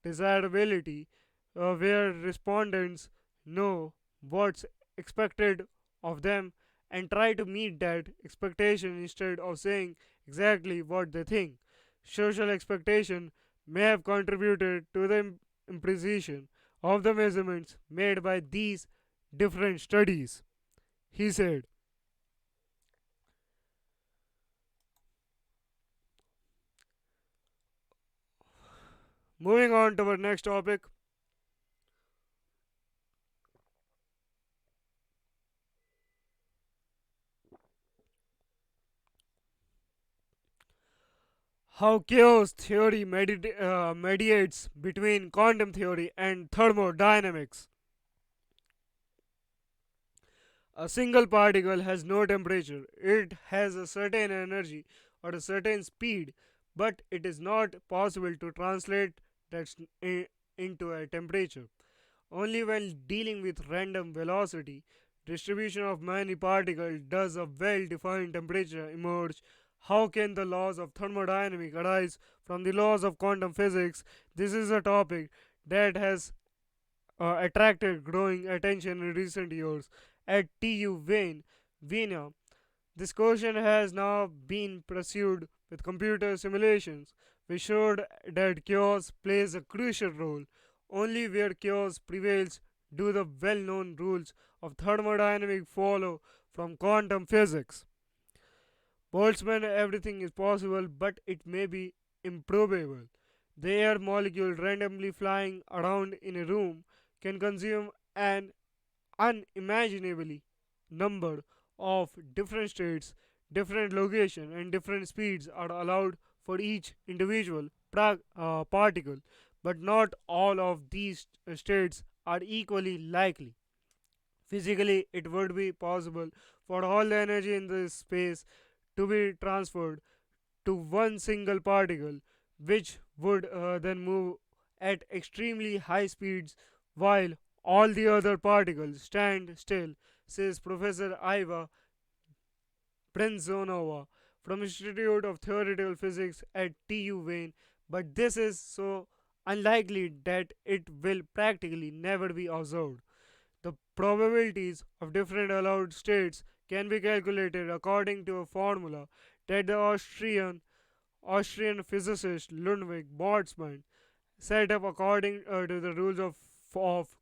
[SPEAKER 1] desirability, where respondents know what's expected of them and try to meet that expectation instead of saying exactly what they think. Social expectation may have contributed to the imprecision of the measurements made by these different studies, he said. Moving on to our next topic, how chaos theory mediates between quantum theory and thermodynamics. A single particle has no temperature, it has a certain energy or a certain speed, but it is not possible to translate that into a temperature. Only when dealing with random velocity distribution of many particles does a well-defined temperature emerge? How can the laws of thermodynamics arise from the laws of quantum physics? This is a topic that has attracted growing attention in recent years. At TU Vienna, this question has now been pursued with computer simulations. We showed that chaos plays a crucial role. Only where chaos prevails do the well known rules of thermodynamics follow from quantum physics. Boltzmann, everything is possible, but it may be improbable. The air molecule randomly flying around in a room can consume an unimaginably number of different states, different locations, and different speeds are allowed for each individual particle, but not all of these states are equally likely. Physically, it would be possible for all the energy in this space to be transferred to one single particle, which would then move at extremely high speeds while all the other particles stand still, says Professor Iva Brenzonova from Institute of Theoretical Physics at TU Wayne. But this is so unlikely that it will practically never be observed. The probabilities of different allowed states can be calculated according to a formula that the Austrian physicist Ludwig Boltzmann set up according to the rules of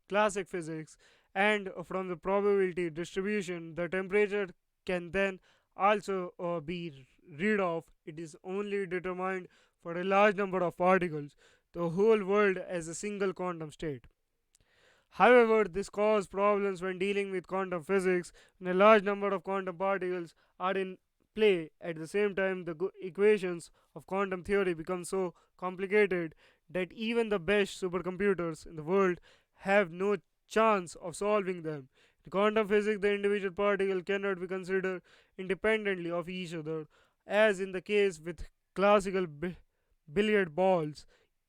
[SPEAKER 1] classic physics, and from the probability distribution the temperature can then also be read off. It is only determined for a large number of particles, the whole world as a single quantum state. However, this causes problems when dealing with quantum physics. When a large number of quantum particles are in play at the same time, the equations of quantum theory become so complicated that even the best supercomputers in the world have no chance of solving them. In quantum physics, the individual particle cannot be considered independently of each other, as in the case with classical billiard balls.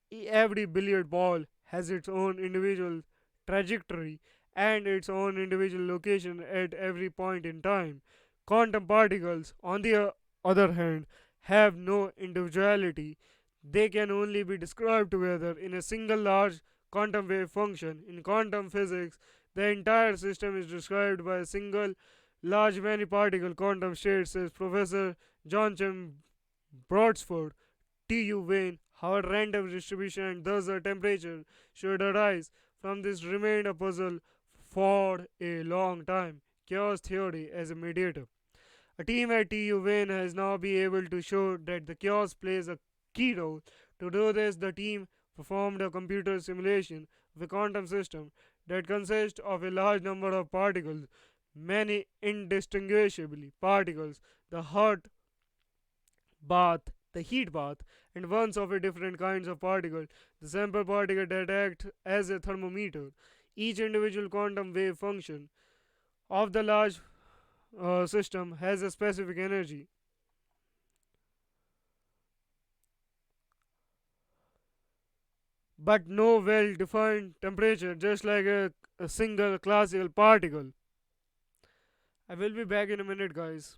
[SPEAKER 1] Every billiard ball has its own individual trajectory and its own individual location at every point in time. Quantum particles, on the other hand, have no individuality. They can only be described together in a single large quantum wave function. In quantum physics, the entire system is described by a single large many particle quantum state, says Professor Joachim Broadsford. TU Wayne, how a random distribution and thus a temperature should arise from this remained a puzzle for a long time. Chaos theory as a mediator. A team at TU Wayne has now been able to show that the chaos plays a key role. To do this, the team performed a computer simulation of a quantum system that consists of a large number of particles, many indistinguishably particles, the hot bath, the heat bath, and ones of a different kinds of particle, the sample particle that act as a thermometer. Each individual quantum wave function of the large system has a specific energy, but no well defined temperature, just like a single classical particle. I will be back in a minute, guys.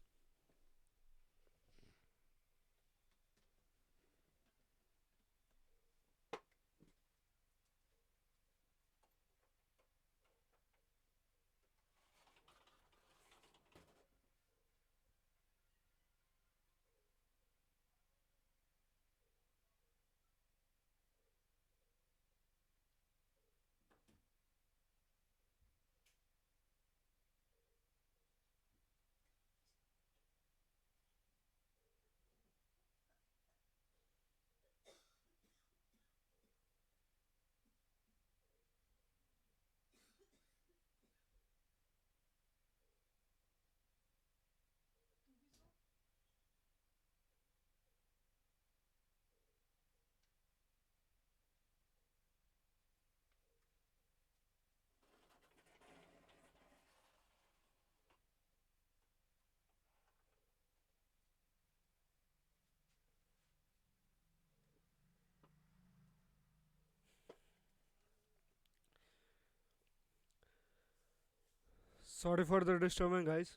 [SPEAKER 1] Sorry for the disturbance, guys.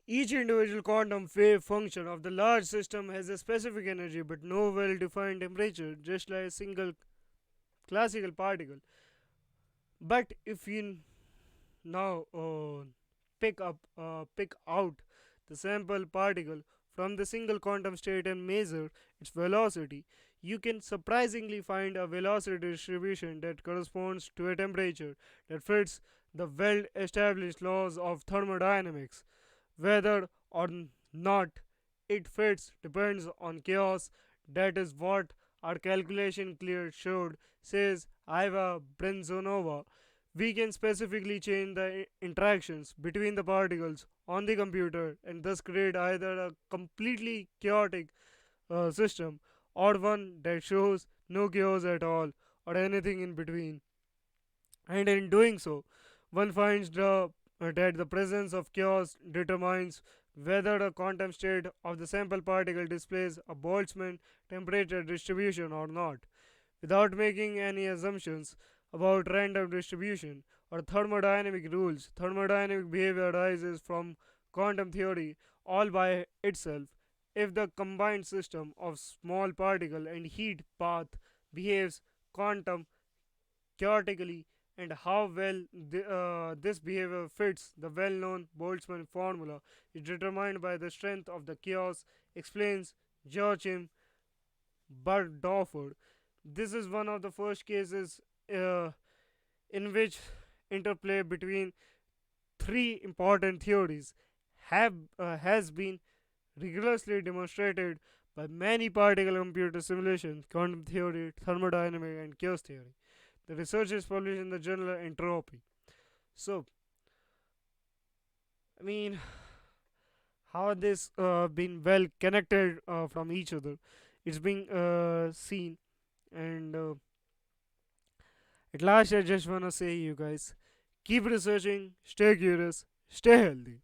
[SPEAKER 1] Each individual quantum wave function of the large system has a specific energy but no well defined temperature, just like a single classical particle. But if you now pick out the sample particle from the single quantum state and measure its velocity, you can surprisingly find a velocity distribution that corresponds to a temperature that fits the well established laws of thermodynamics. Whether or not it fits depends on chaos. That is what our calculation clear showed, says Iva Brenzonova. We can specifically change the interactions between the particles on the computer and thus create either a completely chaotic system or one that shows no chaos at all or anything in between. And in doing so, one finds that the presence of chaos determines whether the quantum state of the sample particle displays a Boltzmann temperature distribution or not. Without making any assumptions about random distribution or thermodynamic rules, thermodynamic behavior arises from quantum theory all by itself. If the combined system of small particle and heat path behaves quantum chaotically, and how well this behavior fits the well known Boltzmann formula is determined by the strength of the chaos, explains Joachim Bardorfer. This is one of the first cases uh, in which interplay between three important theories has been rigorously demonstrated by many particle computer simulations, quantum theory, thermodynamics, and chaos theory. The research is published in the journal Entropy. So, I mean, how this been well connected from each other? It's being seen, and at last, I just wanna say, you guys, keep researching, stay curious, stay healthy.